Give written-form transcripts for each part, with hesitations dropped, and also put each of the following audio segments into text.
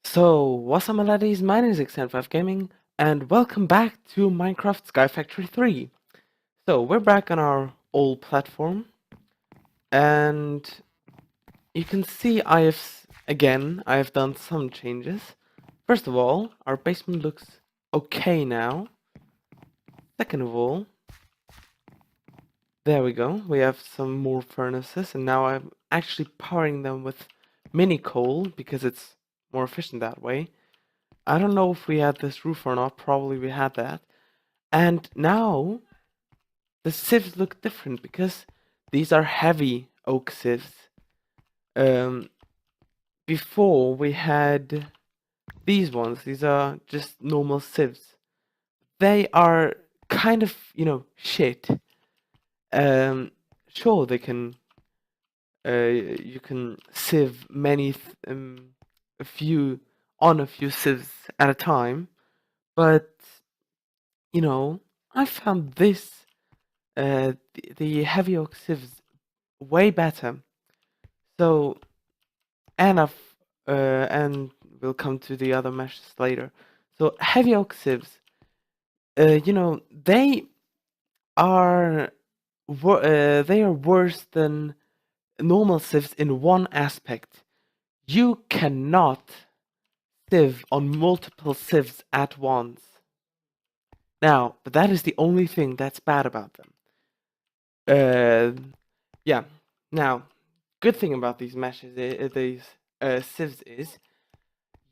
So, what's up, my laddies? My name is X5 Gaming, and welcome back to Minecraft Sky Factory 3. So, we're back on our old platform, and you can see I have done some changes. First of all, our basement looks okay now. Second of all, there we go. We have some more furnaces, and now I'm actually powering them with mini coal because it's more efficient that way. I don't know if we had this roof or not. Probably we had that. And now the sieves look different because these are heavy oak sieves. Um, Before we had these ones. These are just normal sieves. They are kind of, shit. Um, sure, they can. You can sieve a few on a few sieves at a time, but I found the heavy oak sieves way better. So, and and we'll come to the other meshes later. So heavy oak sieves, they are they are worse than normal sieves in one aspect. You cannot sieve on multiple sieves at once. Now, but that is the only thing that's bad about them. Yeah. Now, good thing about these sieves is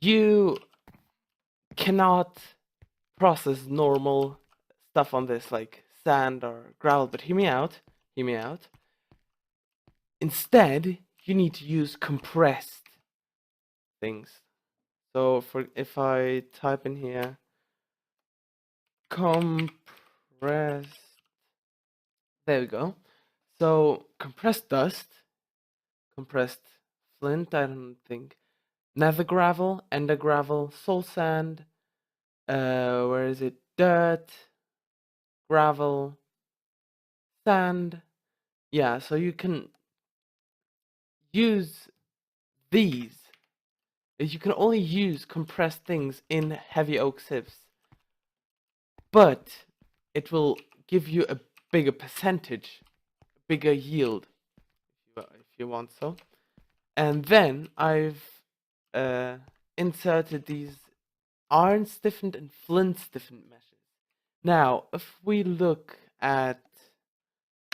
you cannot process normal stuff on this like sand or gravel. But hear me out. Hear me out. Instead, you need to use compressed things. So if I type in here compressed, there we go. So compressed dust, compressed flint. I don't think nether gravel, ender gravel, soul sand. Where is it? Dirt, gravel, sand. Yeah, so you can use these. You can only use compressed things in heavy oak sieves, but it will give you a bigger percentage, bigger yield, if you want so. And then I've uh, inserted these iron stiffened and flint stiffened meshes. Now, if we look at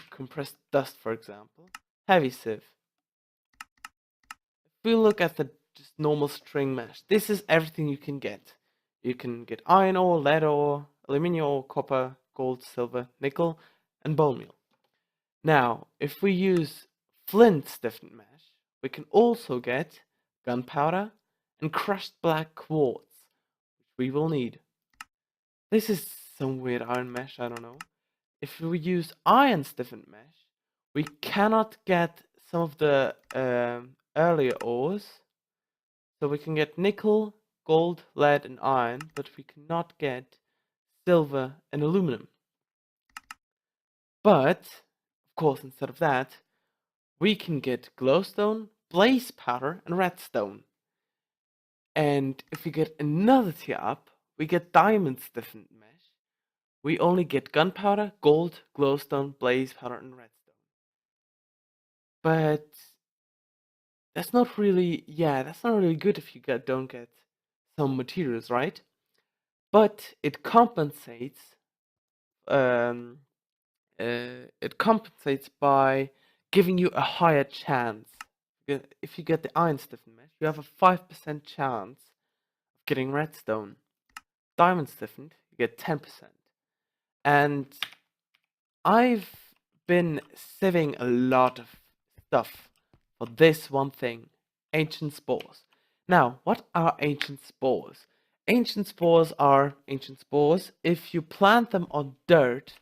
compressed dust, for example, heavy sieve. If we look at the just normal string mesh, this is everything you can get. You can get iron ore, lead ore, aluminium ore, copper, gold, silver, nickel, and bone meal. Now, if we use flint stiffened mesh, we can also get gunpowder and crushed black quartz, which we will need. This is some weird iron mesh, I don't know. If we use iron stiffened mesh, we cannot get some of the earlier ores. So we can get nickel, gold, lead, and iron, but we cannot get silver and aluminum. But, of course, instead of that, we can get glowstone, blaze powder, and redstone. And if we get another tier up, we get diamond stiffened mesh. We only get gunpowder, gold, glowstone, blaze powder, and redstone. But that's not really, that's not really good if you don't get some materials, right? But it compensates. Um, it compensates by giving you a higher chance. If you get the iron stiffened mesh, you have a 5% chance of getting redstone. Diamond stiffened, you get 10%. And I've been saving a lot of stuff for this one thing, ancient spores. Now, what are ancient spores? Ancient spores are ancient spores. If you plant them on dirt,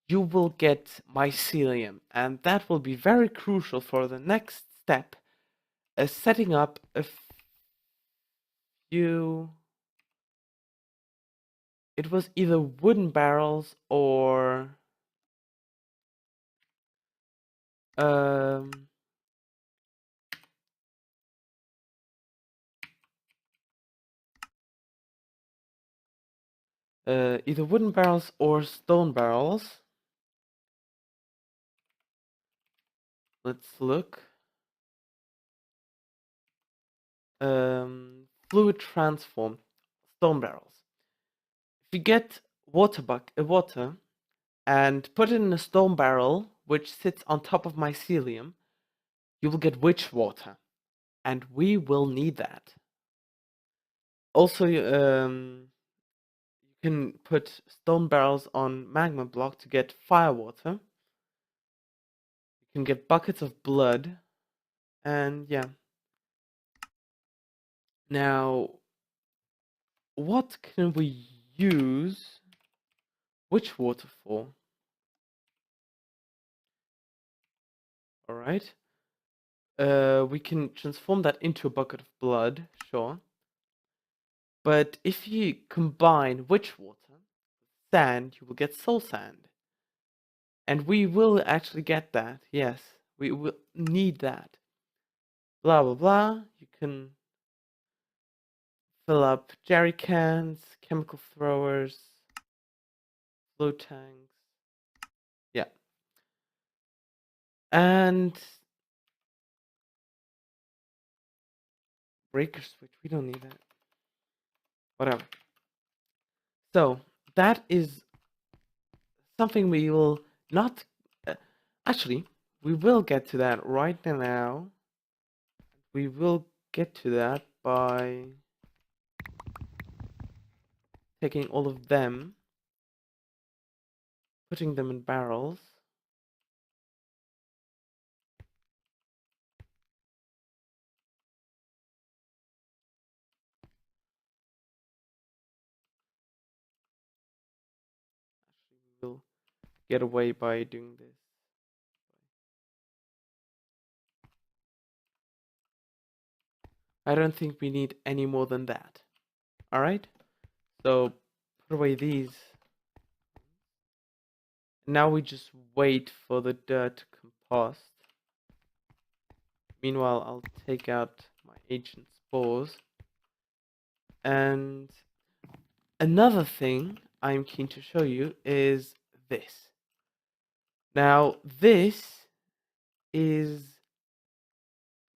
you will get mycelium, and that will be very crucial for the next step, setting up a few. It was either wooden barrels or um, either wooden barrels or stone barrels. Let's look. Fluid transform, stone barrels. If you get water and put it in a stone barrel which sits on top of mycelium, you will get witch water, and we will need that. Also, you can put stone barrels on magma block to get fire water. You can get buckets of blood, and yeah. Now, what can we use witch water for? Alright. We can transform that into a bucket of blood, sure. But if you combine witch water with sand, you will get soul sand. And we will actually get that, yes. We will need that. Blah blah blah. You can fill up jerry cans, chemical throwers, float tanks. Yeah. And breaker switch, we don't need that. Whatever. So, that is something we will not... actually, we will get to that right now. We will get to that by taking all of them, putting them in barrels. Actually, we will get away by doing this. I don't think we need any more than that. Alright? So, put away these. Now we just wait for the dirt to compost. Meanwhile, I'll take out my ancient spores. And another thing I'm keen to show you is this. Now, this is...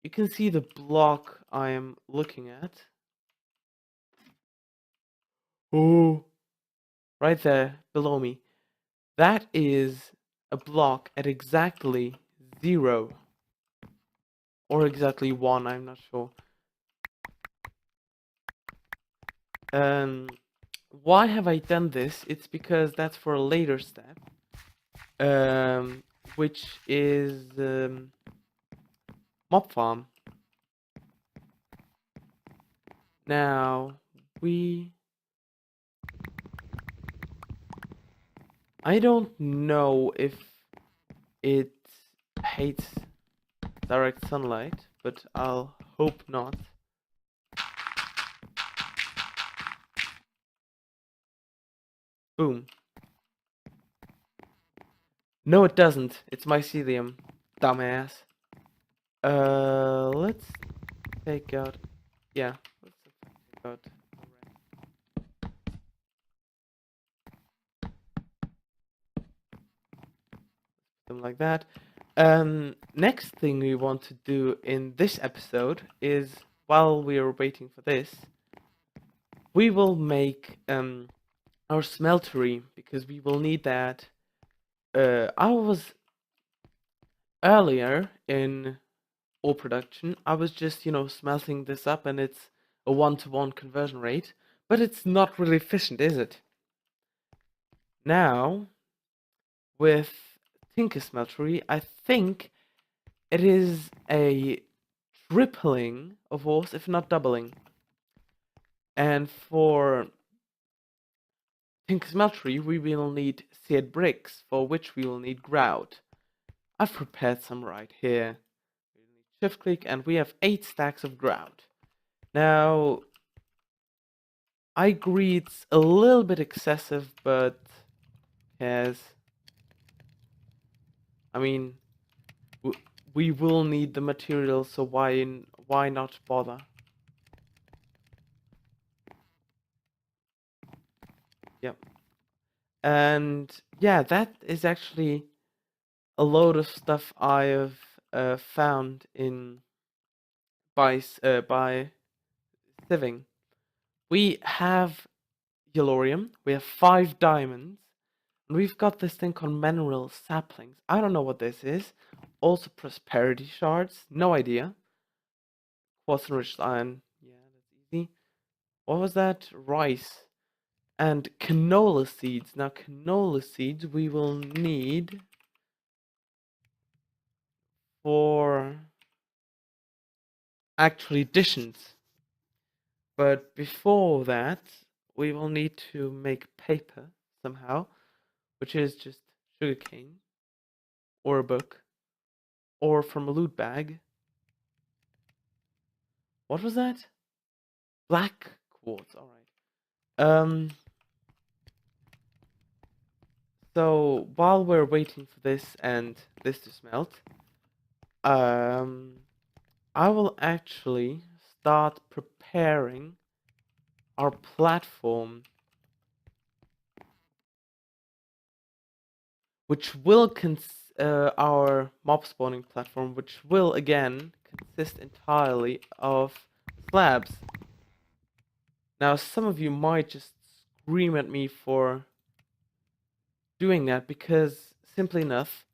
you can see the block I am looking at. Oh, right there below me. That is a block at exactly 0. Or exactly 1, I'm not sure. Why have I done this? It's because that's for a later step. Which is mob farm. Now, I don't know if it hates direct sunlight, but I'll hope not. Boom. No, it doesn't. It's mycelium, dumbass. Let's take out... yeah, let's take out something like that. Next thing we want to do in this episode is, while we are waiting for this, we will make our smeltery, because we will need that. I was earlier in ore production, I was just, smelting this up, and it's a 1-to-1 conversion rate, but it's not really efficient, is it? Now, with Tinker Smeltery, I think it is a tripling of ores, if not doubling. And for Tinker Smeltery, we will need seared bricks, for which we will need grout. I've prepared some right here. We need shift click, and we have 8 stacks of grout. Now, I agree it's a little bit excessive, but yes. I mean, we will need the material, so why not bother? Yep. And yeah, that is actually a load of stuff I have found in by sieving. We have Yellorium, we have 5 diamonds, and we've got this thing called mineral saplings. I don't know what this is. Also prosperity shards, no idea. Quartz enriched iron, yeah, that's easy. What was that? Rice. And canola seeds. Now canola seeds we will need for actually additions. But before that, we will need to make paper somehow, which is just sugarcane, or a book, or from a loot bag. What was that? Black quartz, alright. So while we're waiting for this and this to smelt, I will actually start preparing our platform, which will our mob spawning platform, which will again consist entirely of slabs. Now, some of you might just scream at me for doing that because, simply enough,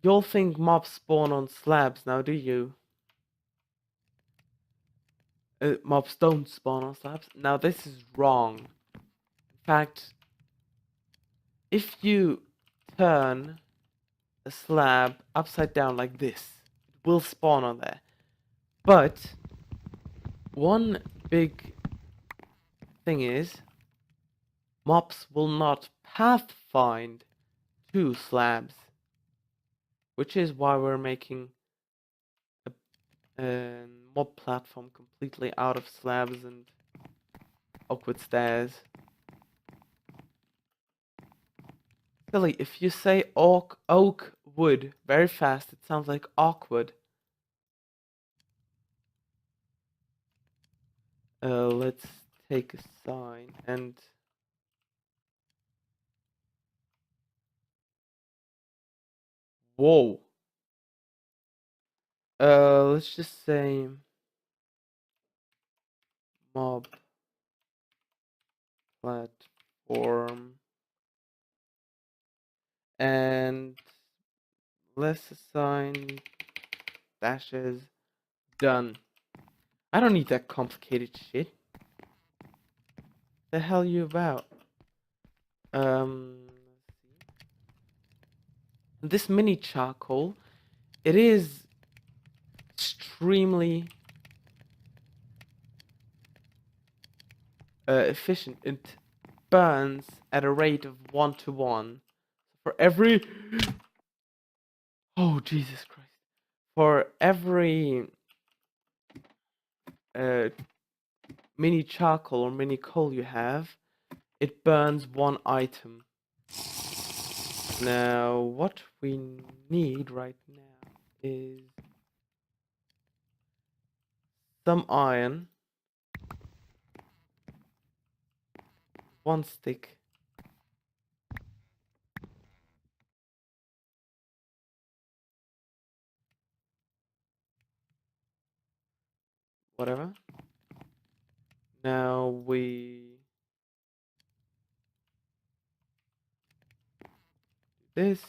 you'll think mobs spawn on slabs now, do you? Mobs don't spawn on slabs. Now, this is wrong. In fact, if you turn a slab upside down like this, it will spawn on there. But one big thing is, mobs will not pathfind to slabs, which is why we're making a mob platform completely out of slabs and awkward stairs. Silly, if you say oak wood very fast, it sounds like awkward. Let's take a sign and whoa. Let's just say mob platform and let's assign dashes done. I don't need that complicated shit. The hell you about? This mini charcoal, it is extremely efficient. It burns at a rate of 1:1 for every. Oh Jesus Christ! For every mini charcoal or mini coal you have, it burns 1 item. Now, what we need right now is some iron, 1 stick, whatever. Now we do this,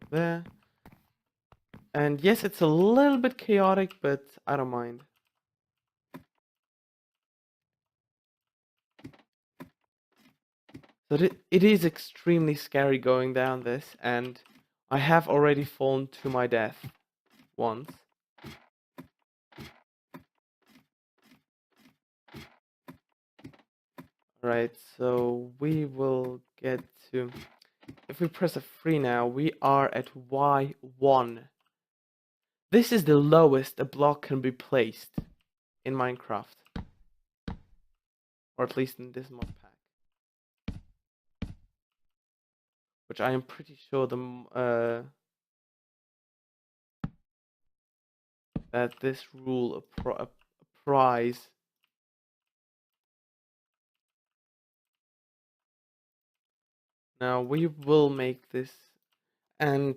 there. And yes, it's a little bit chaotic, but I don't mind. So it is extremely scary going down this, and I have already fallen to my death once. Right, so we will get to... If we press F3 now, we are at Y1. This is the lowest a block can be placed in Minecraft. Or at least in this mod pack. Which I am pretty sure that this rule applies Now we will make this, and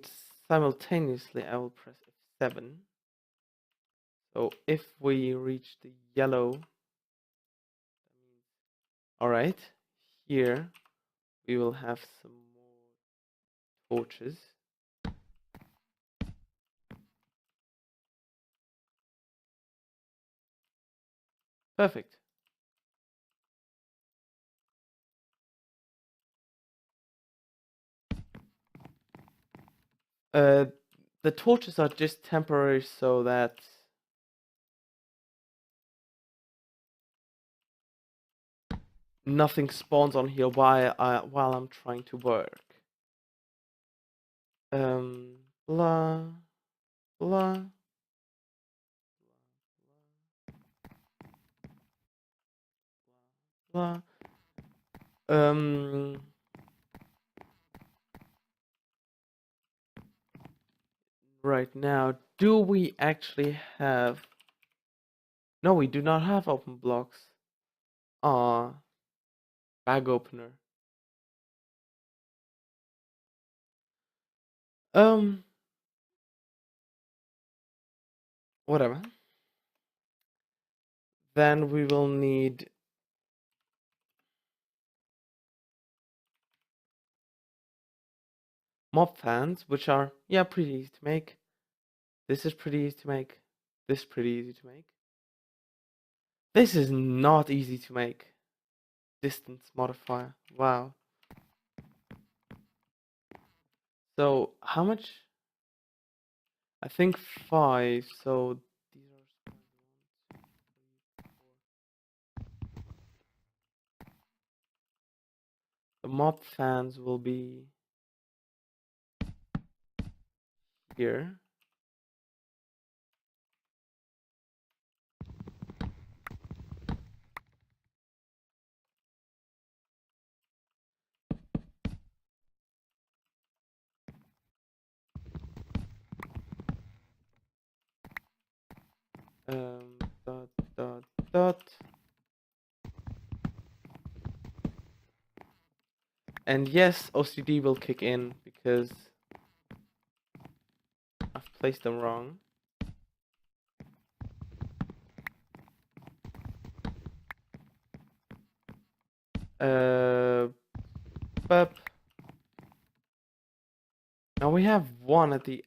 simultaneously I will press F7. So if we reach the yellow, alright, here we will have some more torches. Perfect. The torches are just temporary so that nothing spawns on here while I'm trying to work. Blah blah. Blah. Right now, do we actually have? No, we do not have open blocks. Ah, bag opener. Whatever. Then we will need mob fans, which are, yeah, pretty easy to make. This is pretty easy to make. This is pretty easy to make. This is not easy to make. Distance modifier. Wow. So how much? I think 5. So these are 1, 2, 3, 4. The mob fans will be here. Dot dot dot. And yes, OCD will kick in because I've placed them wrong. But now we have one at the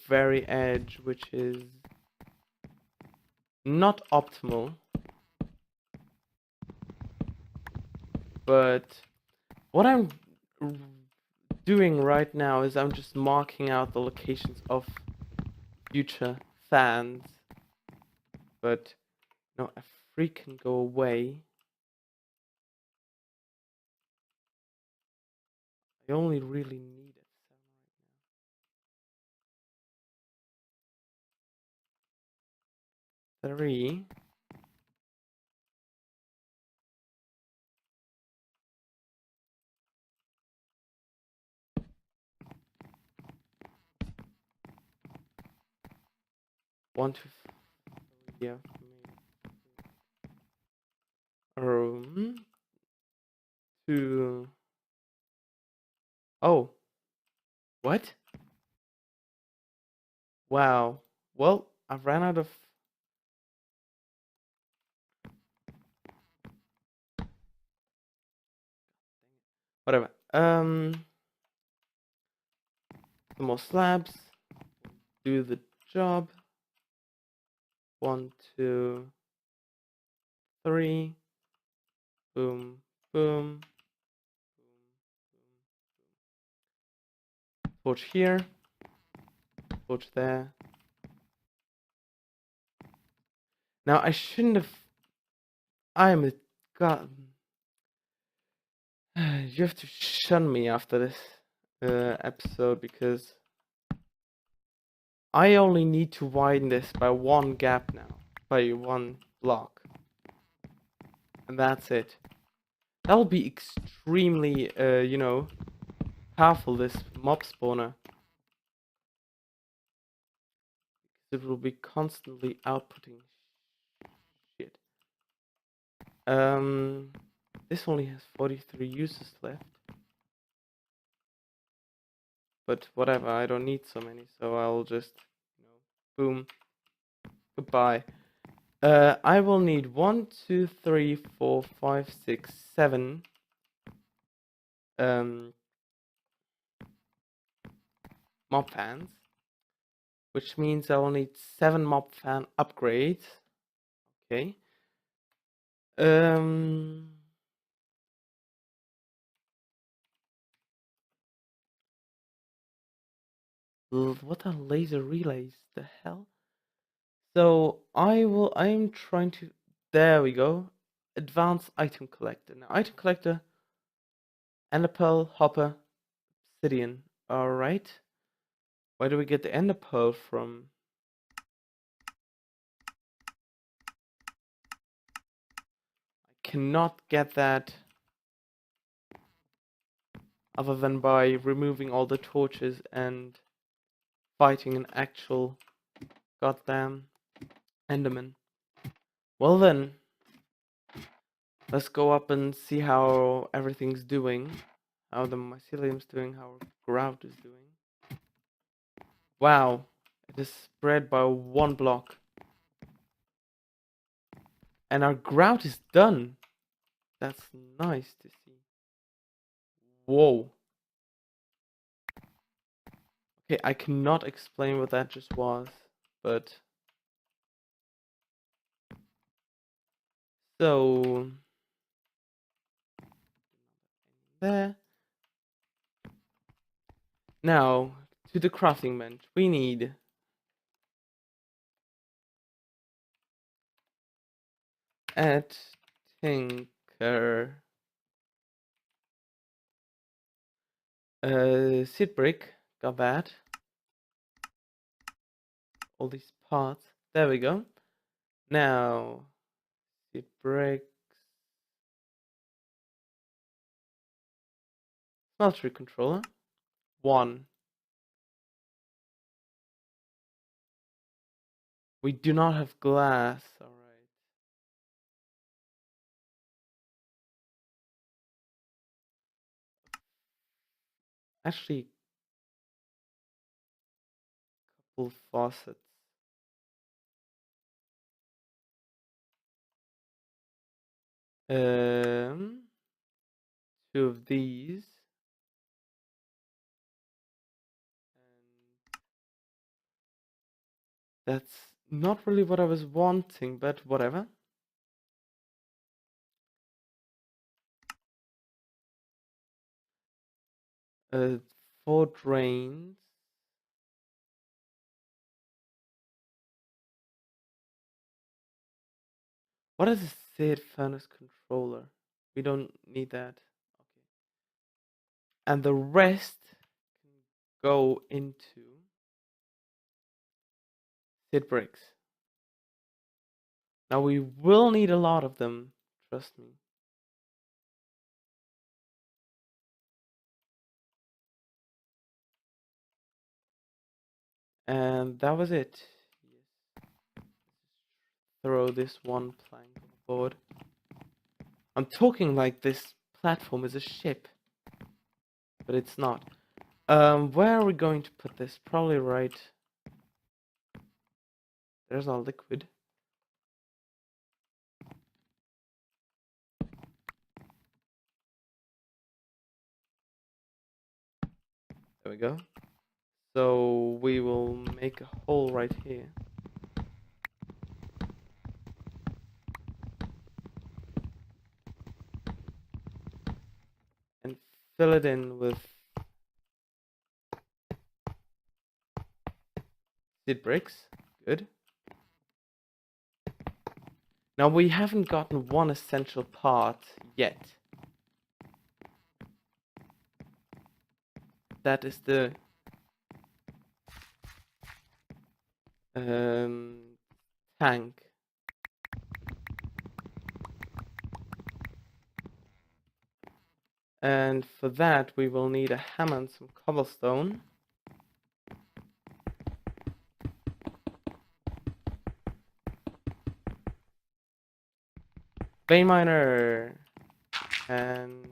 very edge, which is not optimal. But what I'm doing right now is I'm just marking out the locations of future fans. But no, a freak can go away. I only really need it 3. 1, 2, 3, yeah. 2. Oh, what? Wow. Well, I ran out of. Whatever. Some more slabs. Do the job. 1, 2, 3. Boom, boom. Torch here. Torch there. Now I shouldn't have. I am a god. You have to shun me after this episode because I only need to widen this by 1 gap now, by 1 block, and that's it. That'll be extremely, powerful, this mob spawner. It will be constantly outputting shit. This only has 43 uses left. but whatever, I don't need so many, so I'll just, boom, goodbye. I will need 1, 2, 3, 4, 5, 6, 7 mob fans, which means I will need 7 mob fan upgrades. Okay. What are laser relays? The hell? So I'm trying to, there we go. Advanced item collector. Now item collector, ender pearl, hopper, obsidian. Alright. Where do we get the ender pearl from? I cannot get that other than by removing all the torches and fighting an actual goddamn enderman. Well then, let's go up and see how everything's doing. How the mycelium's doing, how grout is doing. Wow, it is spread by 1 block. And our grout is done. That's nice to see. Whoa. Okay, I cannot explain what that just was, but... So... There. Now, to the crafting bench. We need... Add tinker... seed brick. Got that. All these parts. There we go. Now... Seed brick... Smeltery controller. 1. We do not have glass. Alright. Actually, couple faucets. Um, 2 of these. That's not really what I was wanting, but whatever. 4 drains. What is a seed furnace controller? We don't need that. Okay. And the rest can go into seed bricks. Now we will need a lot of them, trust me. And that was it. Yes. Throw this 1 plank overboard. I'm talking like this platform is a ship, but it's not. Where are we going to put this? Probably right. There's our liquid. There we go. So we will make a hole right here. And fill it in with seed bricks. Good. Now we haven't gotten one essential part yet. That is the tank. And for that we will need a hammer and some cobblestone. Vein miner and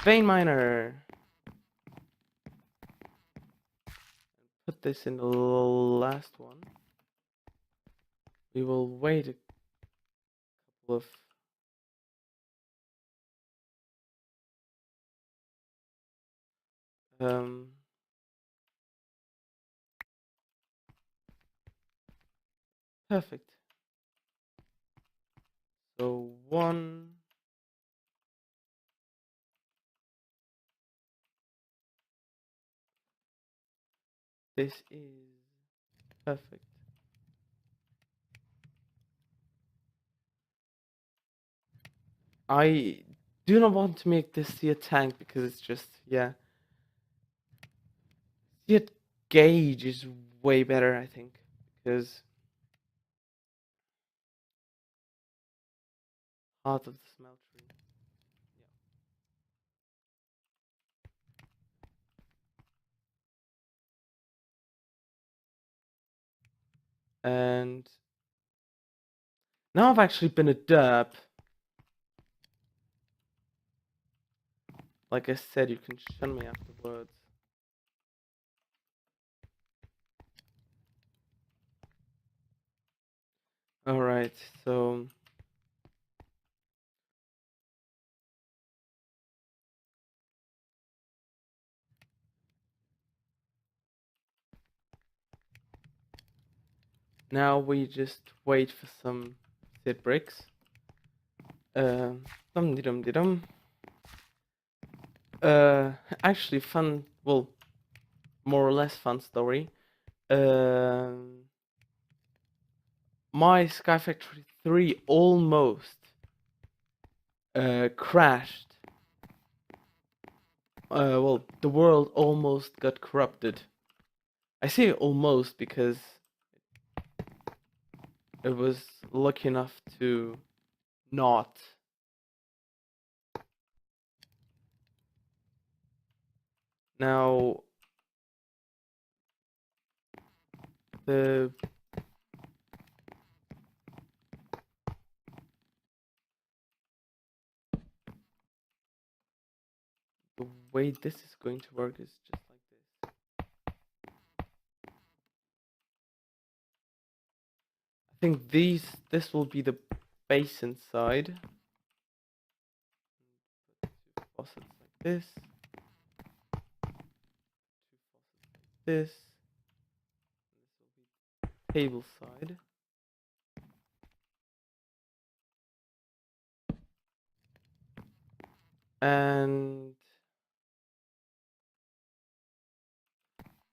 vein miner. Put this in the last one. We will wait a couple of perfect. So one. This is perfect. I do not want to make this see a tank because it's just, yeah. See a gauge is way better, I think, because heart of the smeltery. Yeah. And now I've actually been a derp. Like I said, you can shun me afterwards. Alright, so now we just wait for some seed bricks. Dum-de-dum-de-dum. Actually fun, well, more or less fun story. My Sky Factory 3 almost crashed. Well, the world almost got corrupted. I say almost because it was lucky enough to not. Now, the way this is going to work is just like this. I think this will be the base inside. Two faucets like this. Two faucets like this. This will be table side. And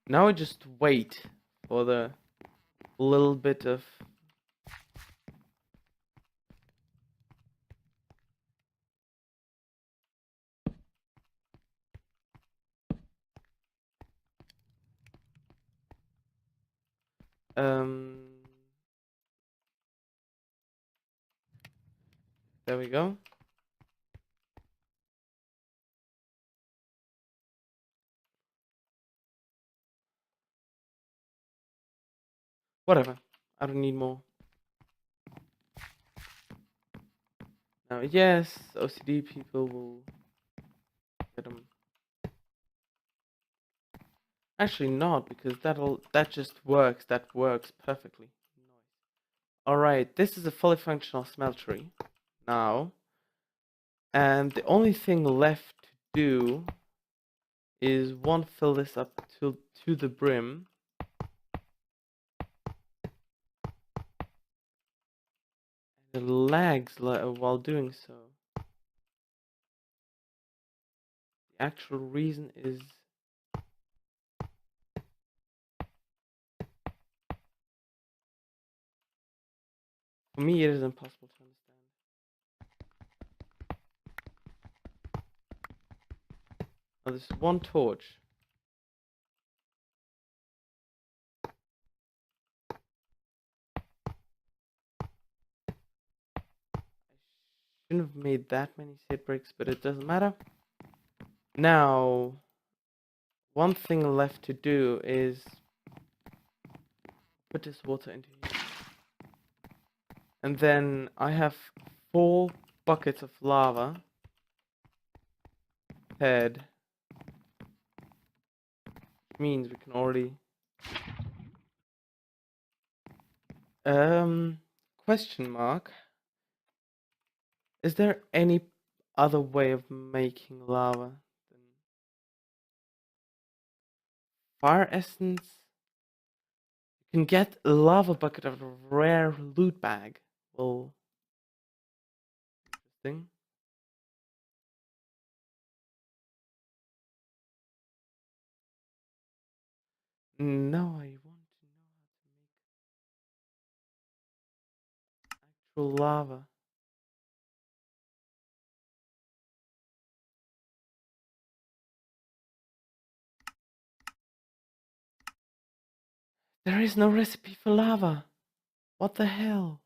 now I just wait for the little bit of there we go. Whatever. I don't need more. Now, yes, OCD people will get them. Actually, not, because that just works. That works perfectly. Alright, this is a fully functional smeltery now. And the only thing left to do is fill this up to the brim. And it lags while doing so. The actual reason is for me, it is impossible to understand. Now, there's one torch. I shouldn't have made that many seed bricks, but it doesn't matter. Now, one thing left to do is put this water into here. And then I have 4 buckets of lava. head. Which means we can already... Question mark. Is there any other way of making lava than fire essence? You can get a lava bucket out of a rare loot bag. Well, interesting. No, I want to know how to make actual lava. There is no recipe for lava. What the hell?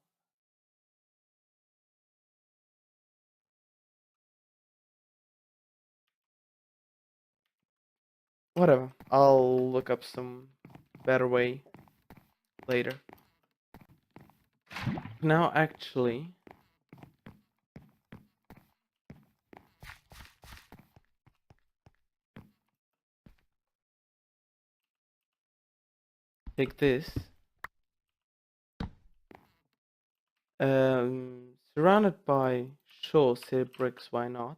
Whatever. I'll look up some better way later. Now, actually, take this. Surrounded by sure city bricks, why not?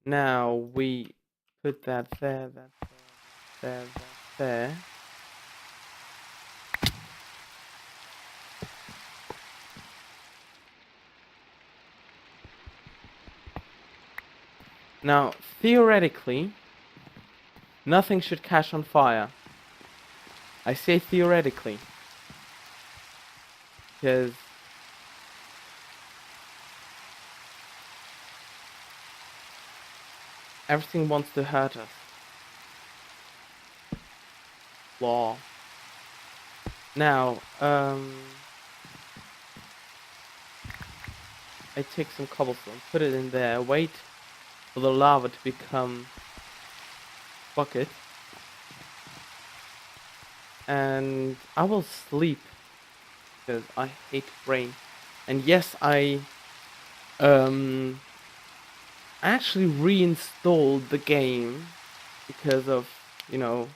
Now we put that there, that there, that there. Now, theoretically, nothing should catch on fire. I say theoretically, because everything wants to hurt us. Law. Now, I take some cobblestone, put it in there, wait for the lava to become bucket, and I will sleep because I hate rain. And yes, I actually reinstalled the game because of, you know,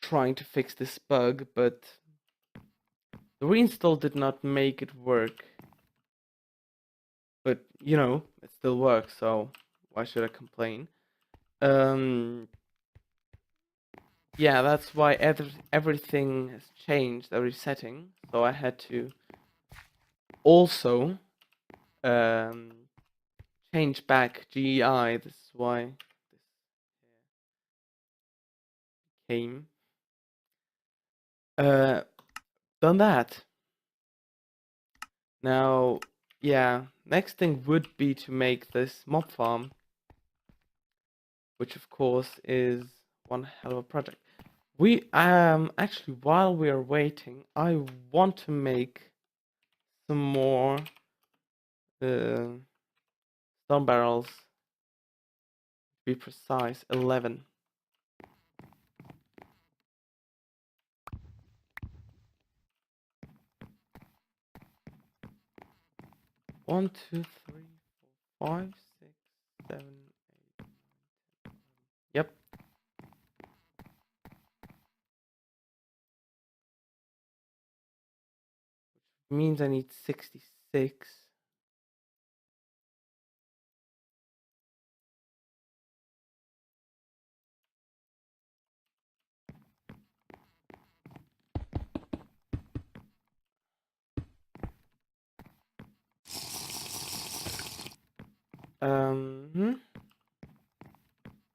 trying to fix this bug, but the reinstall did not make it work. But, you know, it still works, so why should I complain? Yeah, that's why everything has changed, every setting. So I had to also change back GEI. This is why this came. Done that. Now, yeah, next thing would be to make this mob farm, which of course is one hell of a project. We actually, while we are waiting, I want to make some more stone barrels. To be precise, 11. One, two, three, four, 5, 6, 7, 8, 9, 10. Yep. Which means I need 66.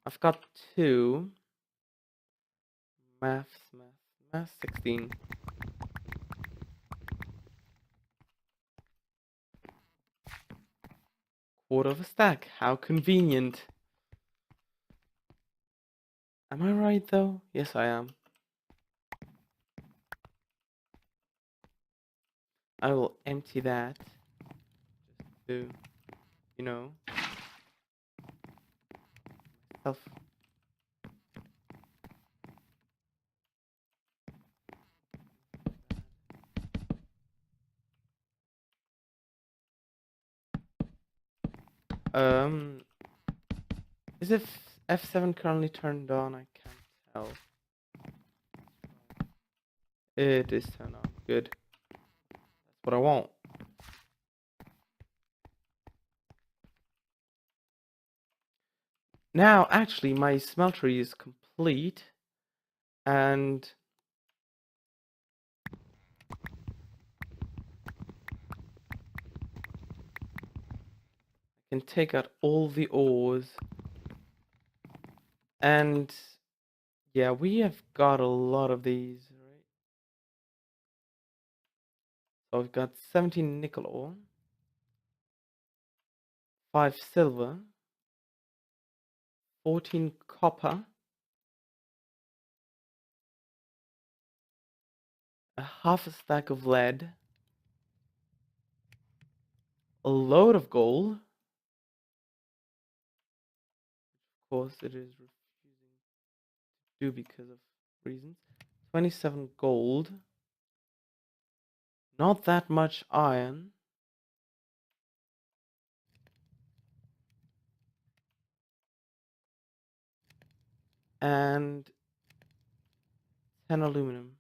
I've got 2. Math, 16. Quarter of a stack. How convenient. Am I right though? Yes, I am. I will empty that. Just to, you know, myself. Is F7 currently turned on? I can't tell. It is turned on. Good. That's what I want. Now, actually, my smeltery is complete, and I can take out all the ores. And yeah, we have got a lot of these, right? So we've got 17 nickel ore, 5 silver, 14 copper, a half a stack of lead, a load of gold. Of course, it is refusing to do because of reasons. 27 gold, not that much iron, and 10 aluminum.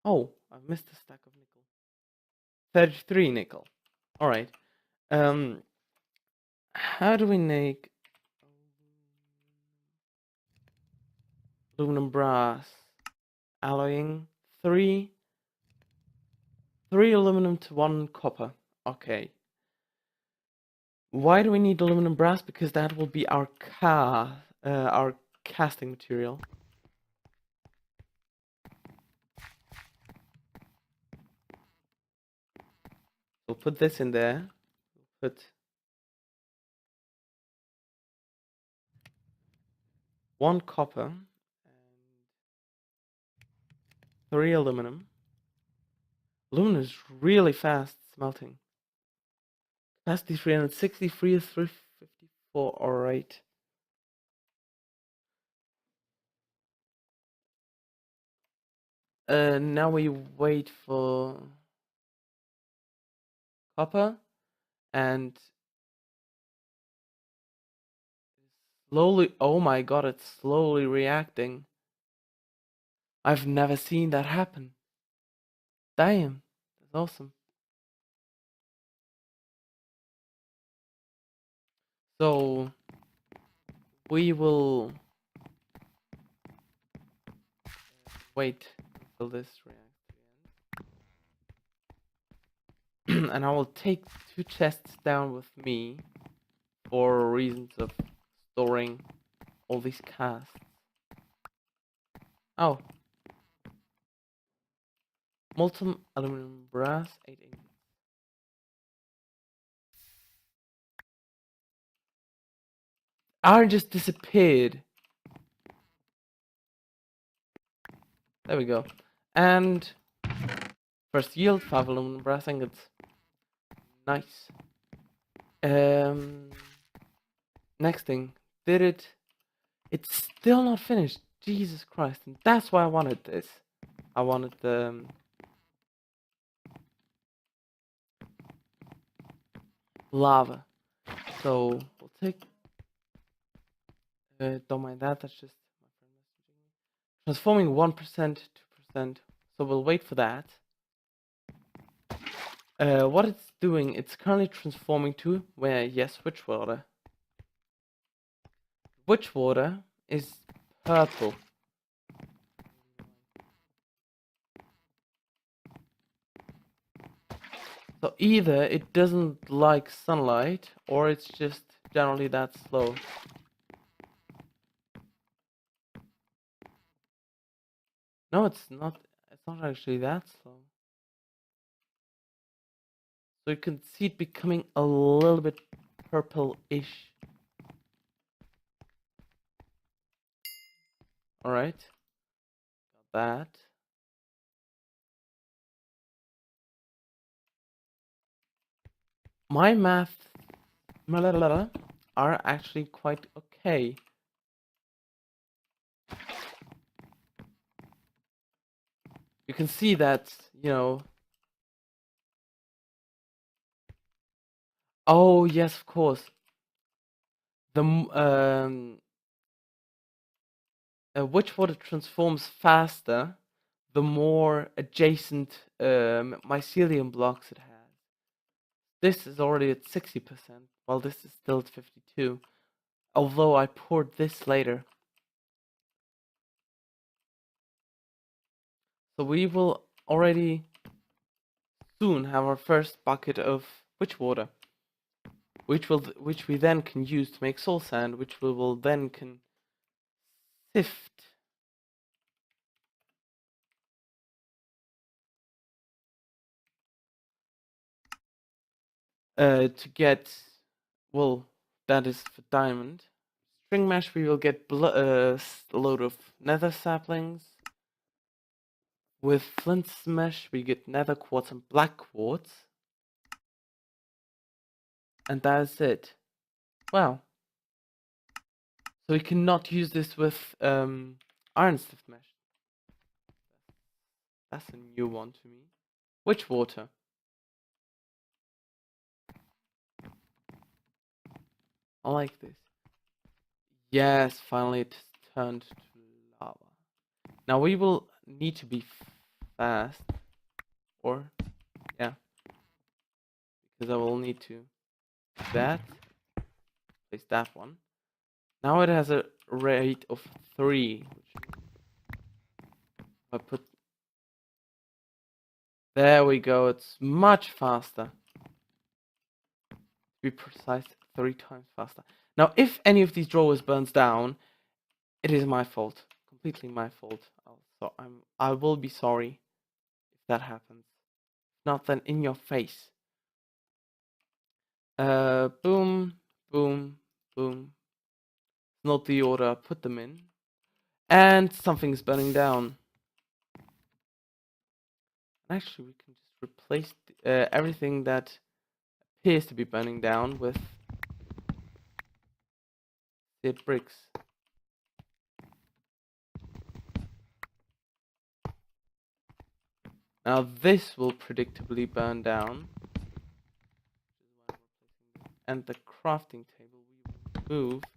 Oh, I've missed a stack of nickel. 33 nickel. Alright. How do we make aluminum brass? Alloying 3 aluminum to 1 copper. Okay. Why do we need aluminum brass? Because that will be our casting material. We'll put this in there. We'll put 1 copper and 3 aluminum. Aluminum is really fast smelting. Capacity 363, 354. Alright. Now we wait for copper, and slowly, oh my god, it's slowly reacting. I've never seen that happen. Damn, that's awesome. So we will wait until this reacts, and I will take 2 chests down with me for reasons of storing all these casts. Oh, molten aluminum brass 8 ingots. Iron just disappeared. There we go. And first yield 5 aluminum brass ingots. Nice. Next thing, did it? It's still not finished. Jesus Christ! And that's why I wanted this. I wanted the lava. So we'll take. Don't mind that. That's just my friend messaging me. Transforming 1%, 2%. So we'll wait for that. What it's doing, it's currently transforming to where? Yes, witch water. Witch water is purple. So either it doesn't like sunlight, or it's just generally that slow. No, it's not. It's not actually that slow. So you can see it becoming a little bit purple-ish. All right, got that. My math are actually quite okay. You can see that, you know. Oh yes, of course. Witch water transforms faster the more adjacent mycelium blocks it has. This is already at 60%, while this is still at 52. Although I poured this later. So we will already soon have our first bucket of witch water, which we then can use to make soul sand, which we will then can sift to get, well, that is for diamond. String mesh, we will get a load of nether saplings. With flint mesh, we get nether quartz and black quartz. And that is it. Wow. So we cannot use this with iron stiff mesh. That's a new one to me. Witch water. I like this. Yes, finally it turned to lava. Now we will need to be fast. Or, yeah. Because I will need to do that. Place that one. Now it has a rate of 3. I put... There we go, it's much faster. To be precise, 3 times faster. Now, if any of these drawers burns down, it is my fault. Completely my fault. So I will be sorry if that happens. If not, then in your face. Boom, boom, boom. Not the order I put them in. And something's burning down. Actually, we can just replace everything that appears to be burning down with the bricks. Now this will predictably burn down. And the crafting table we will move to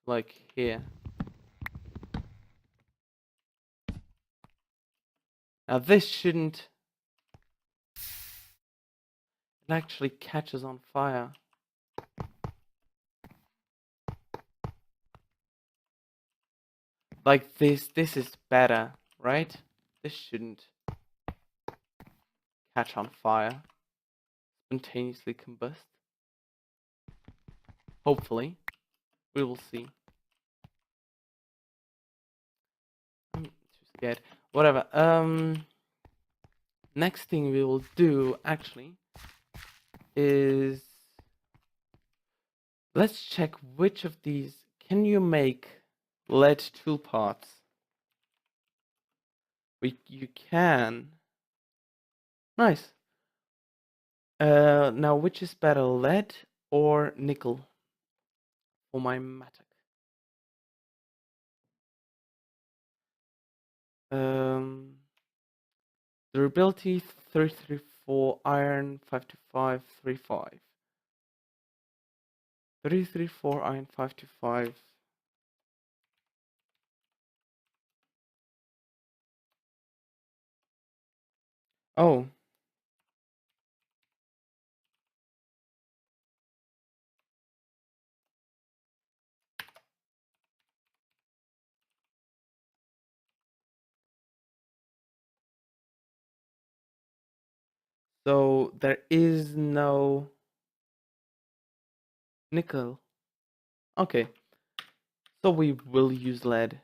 like here. Now this shouldn't... It actually catches on fire. Like this is better, right? This shouldn't catch on fire. Spontaneously combust. Hopefully. We will see. I'm too scared. Whatever. Next thing we will do actually is let's check which of these can you make lead tool parts. You can. Nice. Now which is better, lead or nickel for my matic? Durability 334 iron 525 35. 334 iron 525. Oh. So there is no nickel. Okay. So we will use lead.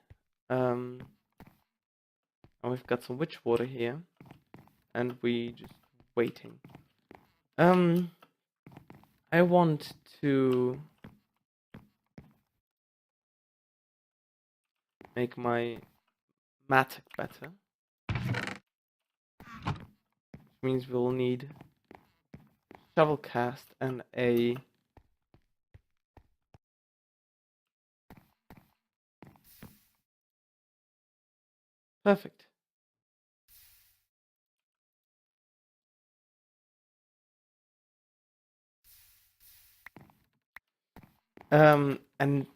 And we've got some witch water here. And we just waiting. I want to make my matic better. Which means we'll need shovel cast and a perfect. And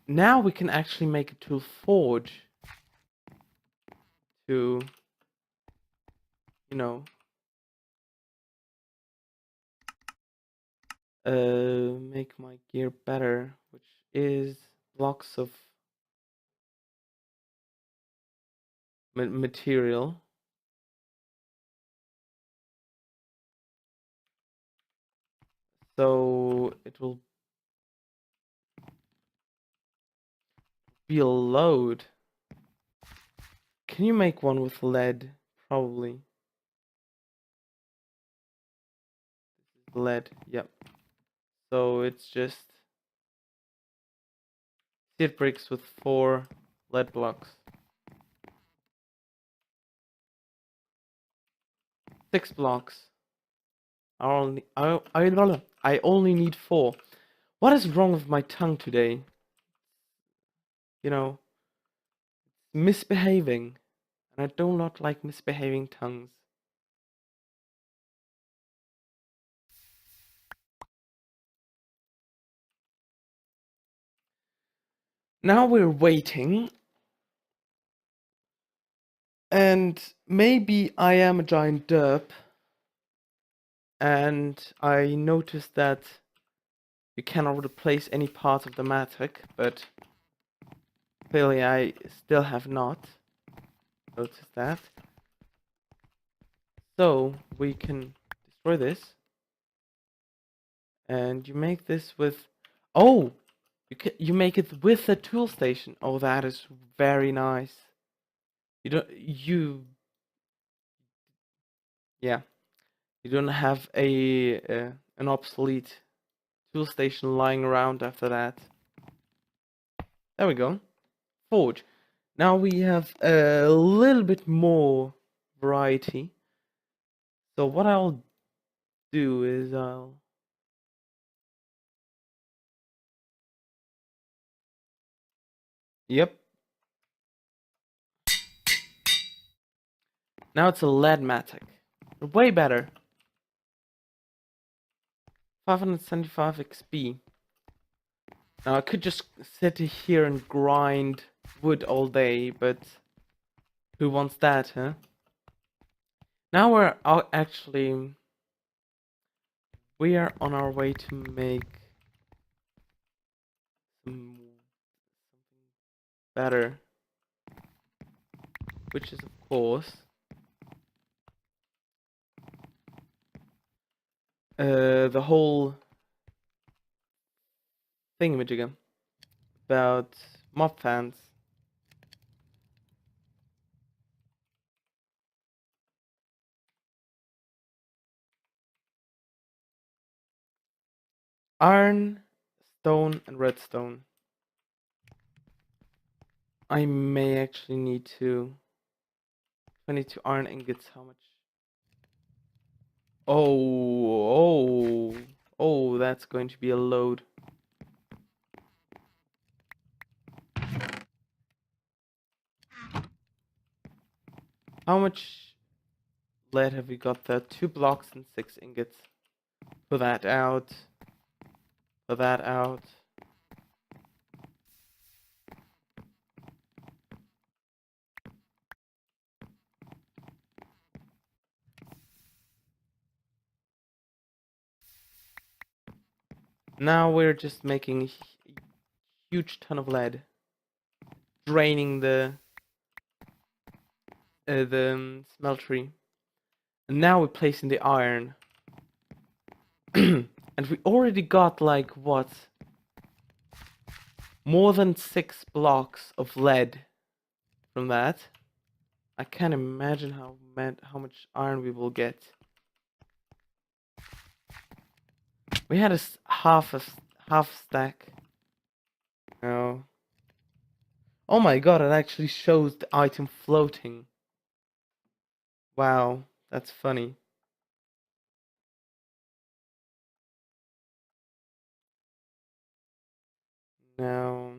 now we can actually make a tool forge to, you know, make my gear better, which is blocks of material. So it will be a load. Can you make one with lead? Probably. Lead, yep. So it's just seed bricks with 4 lead blocks. 6 blocks. I only need 4. What is wrong with my tongue today? You know, misbehaving. And I do not like misbehaving tongues. Now we're waiting. And maybe I am a giant derp. And I noticed that you cannot replace any part of the matic, but clearly I still have not noticed that. So we can destroy this. And you make this with... Oh! You make it with a tool station. Oh, that is very nice. Yeah. You don't have an obsolete tool station lying around after that. There we go. Forge. Now we have a little bit more variety. So what I'll do is Yep. Now it's a lead matic. Way better. 575 XP. Now I could just sit here and grind wood all day, but who wants that, huh? Now we're actually... We are on our way to make something better. Which is, of course, the whole thingamajigga about mob fans. Iron, stone, and redstone. I may actually need 22 iron ingots. How much? Oh, that's going to be a load. How much lead have we got there? 2 blocks and 6 ingots. Put that out. Put that out. Now we're just making a huge ton of lead. Draining the smeltery. And now we're placing the iron. And we already got like what? More than 6 blocks of lead from that. I can't imagine how much iron we will get. We had a half stack. No. Oh my god, it actually shows the item floating. Wow, that's funny. Now...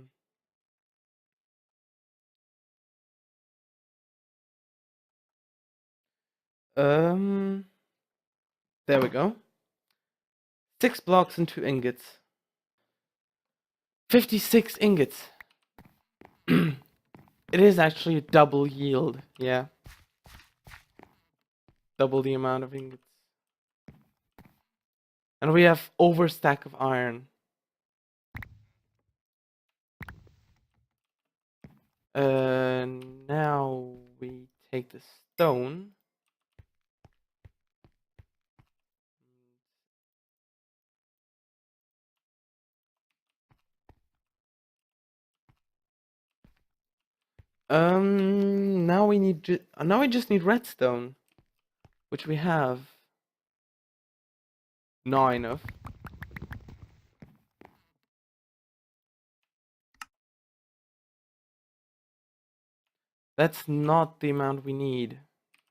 There we go. 6 blocks and 2 ingots. 56 ingots. It is actually a double yield, yeah. Double the amount of ingots. And we have overstack of iron. Now we take the stone. Now we need now we just need redstone, which we have 9 of. That's not the amount we need.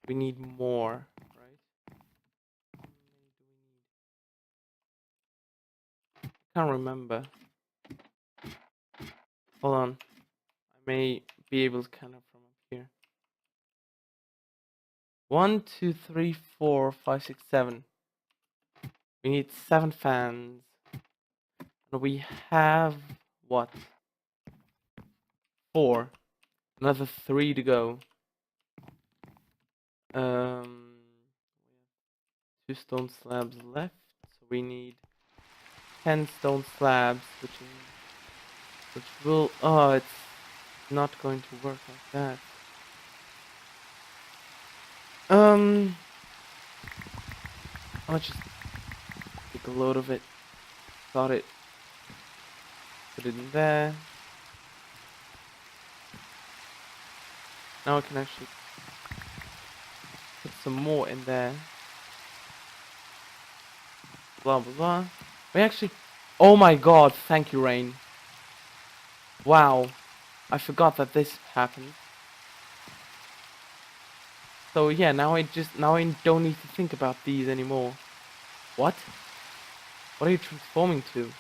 We need more, right? Can't remember. Hold on. I may be able to count up from up here. 1, 2, 3, 4, 5, 6, 7. We need 7 fans. And we have what? 4. Another 3 to go. We have 2 stone slabs left, so we need 10 stone slabs, which will it's not going to work like that. I'll just take a load of it. Got it. Put it in there. Now I can actually put some more in there. Blah blah blah. We actually, oh my god, thank you, rain. Wow, I forgot that this happened. So yeah, now I don't need to think about these anymore. What? What are you transforming to?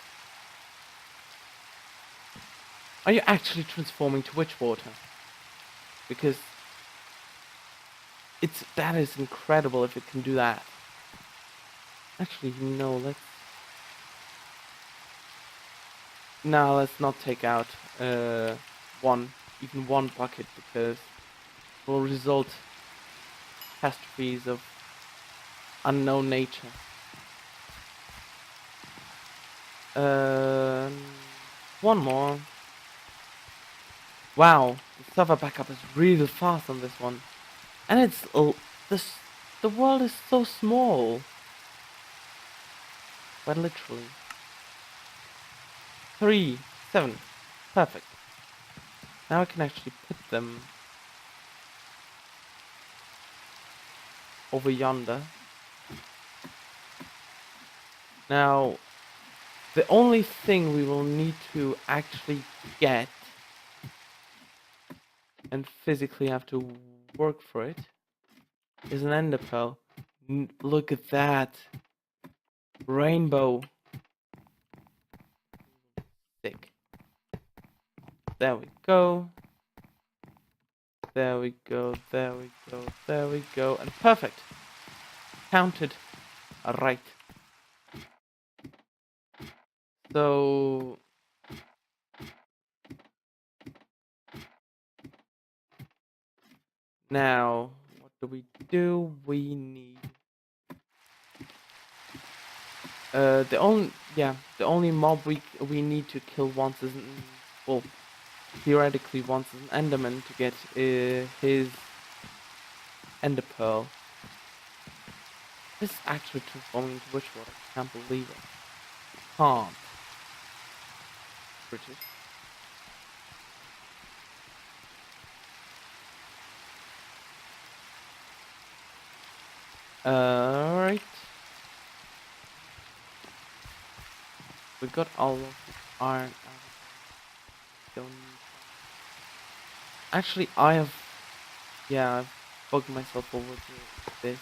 Are you actually transforming to witch water? Because that is incredible if it can do that. Actually, no, let's not take out even one bucket, because it will result catastrophes of unknown nature. One more. Wow, the server backup is really fast on this one, and the world is so small. But literally. 3, 7, perfect. Now I can actually put them over yonder. Now, the only thing we will need to actually get and physically have to work for it is an ender pearl. Look at that. Rainbow. Sick. There we go. There we go, there we go, there we go, and perfect. Counted. Alright. So now, what do? We need the only mob we need to kill once is well, theoretically once is an Enderman to get his Ender Pearl. This is actually transforming into Witchwater. I can't believe it. Can't. British. Alright. We got all of the iron out of don't need. Actually, I've bugged myself over to this.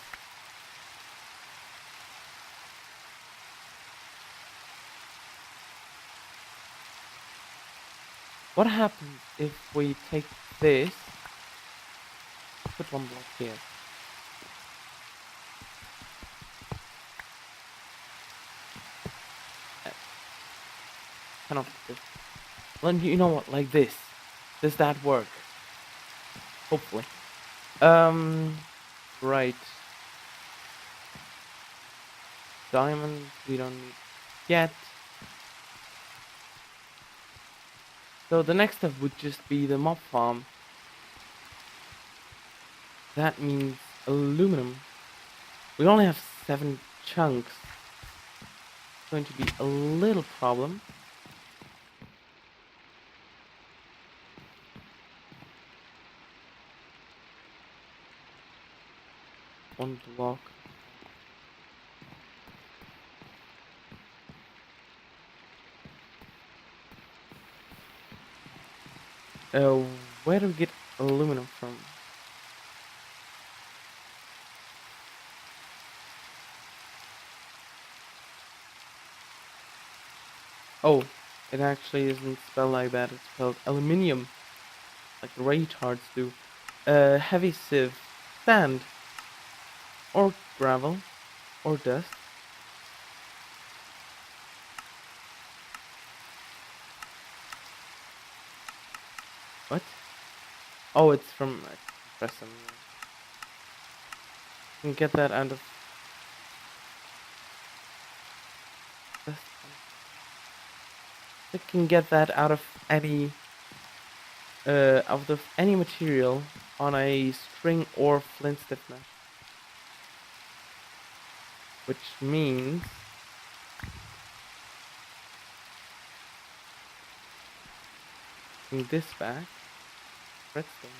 What happens if we take this, put one block here, turn off this, Well, you know what? Like this. Does that work? Hopefully. Right. Diamond, we don't need yet. So the next step would just be the mob farm. That means aluminum. We only have 7 chunks. It's going to be a little problem. One block. Where do we get aluminum from? Oh, it actually isn't spelled like that. It's spelled aluminium, like the retards do. Heavy sieve, sand, or gravel, or dust. What? Oh, it's from compressor. You can get that out of dust. I can get that out of any material on a string or flint stiffener, which means bring this back, redstone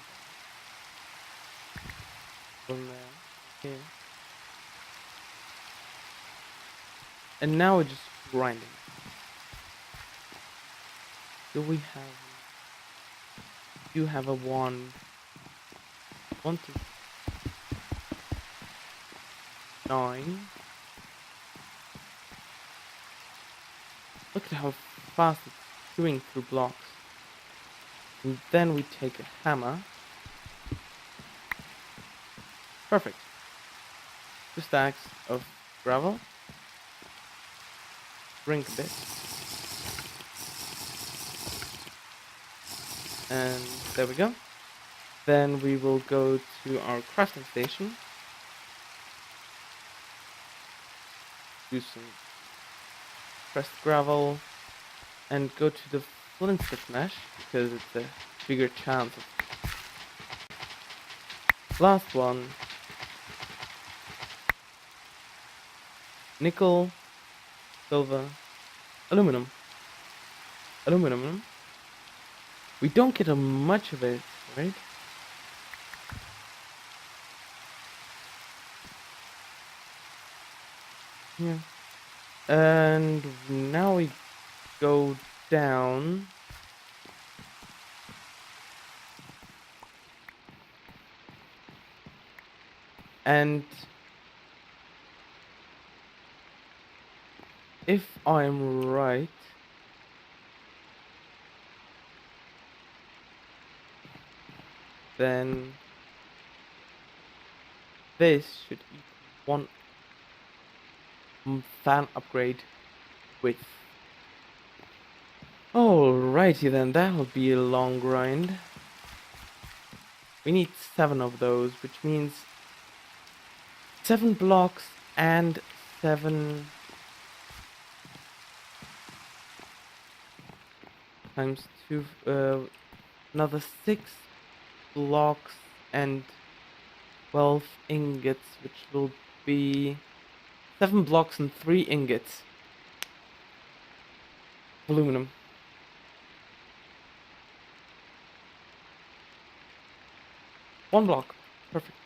back, from there, here, and now we're just grinding. Do we have? You have a wand. 1 to 9. Look at how fast it's chewing through blocks. And then we take a hammer. Perfect. 2 stacks of gravel. Drink this. And there we go. Then we will go to our crafting station. Do some pressed gravel. And go to the flint stick mesh, because it's a bigger chance of... Last one. Nickel, silver, aluminum. Aluminum. We don't get much of it, right? Yeah. And now we go down. And if I'm right, then this should equal 1 fan upgrade with... Alrighty then, that'll be a long grind. We need 7 of those, which means 7 blocks and 7 times 2, another 6 blocks and 12 ingots, which will be 7 blocks and 3 ingots. Aluminum. One block. Perfect.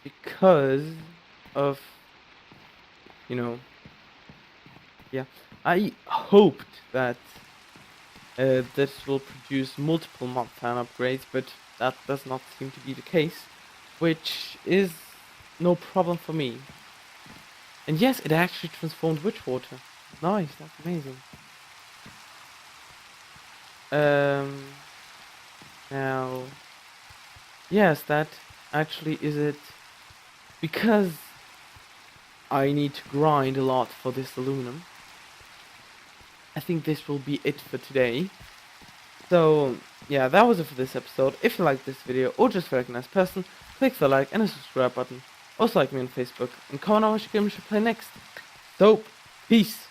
Because of, yeah, I hoped that this will produce multiple mob fan upgrades, but that does not seem to be the case, which is no problem for me. And yes, it actually transformed witch water. Nice, that's amazing. Now, yes, that actually is it. Because I need to grind a lot for this aluminum. I think this will be it for today. So, yeah, that was it for this episode. If you liked this video or just feel like a nice person, click the like and the subscribe button. Also like me on Facebook and comment on which game we should play next. So, peace!